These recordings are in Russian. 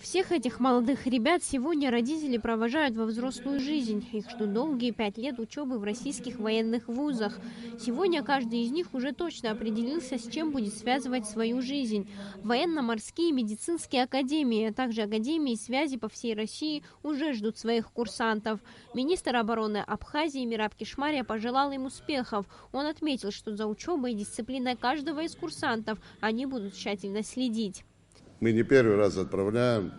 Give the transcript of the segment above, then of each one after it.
Всех этих молодых ребят сегодня родители провожают во взрослую жизнь. Их ждут долгие 5 лет учебы в российских военных вузах. Сегодня каждый из них уже точно определился, с чем будет связывать свою жизнь. Военно-морские и медицинские академии, а также академии связи по всей России уже ждут своих курсантов. Министр обороны Абхазии Мираб Кишмария пожелал им успехов. Он отметил, что за учебой и дисциплиной каждого из курсантов они будут тщательно следить. Мы не первый раз отправляем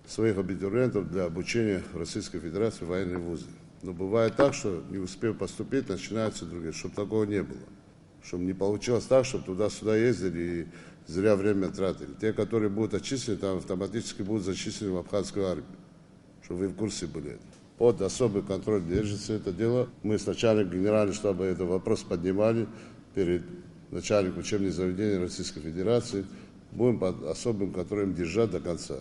своих абитуриентов для обучения в Российской Федерации в военные вузы. Но бывает так, что не успев поступить, начинаются другие. Чтобы такого не было. Чтобы не получилось так, чтобы туда-сюда ездили и зря время тратили. Те, которые будут отчислены, там автоматически будут зачислены в абхазскую армию. Чтобы вы в курсе были. Под особый контроль держится это дело. Мы с начальником генерального штаба этот вопрос поднимали перед начальником учебных заведений Российской Федерации. Будем под особым контролем держать до конца.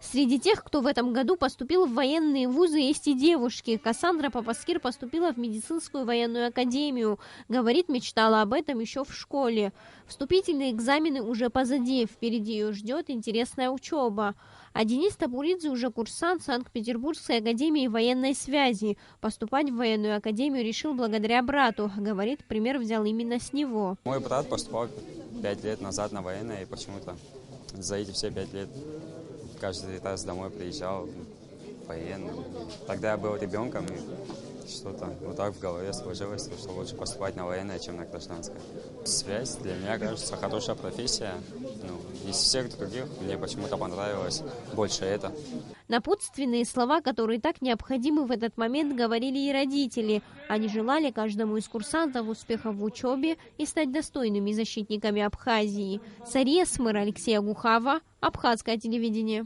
Среди тех, кто в этом году поступил в военные вузы, есть и девушки. Кассандра Папаскир поступила в медицинскую военную академию. Говорит, мечтала об этом еще в школе. Вступительные экзамены уже позади. Впереди ее ждет интересная учеба. А Денис Табуридзе уже курсант Санкт-Петербургской академии военной связи. Поступать в военную академию решил благодаря брату. Говорит, пример взял именно с него. Мой брат поступал 5 лет назад на военное, и почему-то за эти все 5 лет каждый раз домой приезжал военный. Тогда я был ребенком, и что-то вот так в голове сложилось, что лучше поступать на военное, чем на гражданское. Связь для меня, кажется, хорошая профессия. Из всех других мне почему-то понравилось больше это. Напутственные слова, которые так необходимы в этот момент, говорили и родители. Они желали каждому из курсантов успехов в учебе и стать достойными защитниками Абхазии. Сария Смыр, Алексей Агухава, Абхазское телевидение.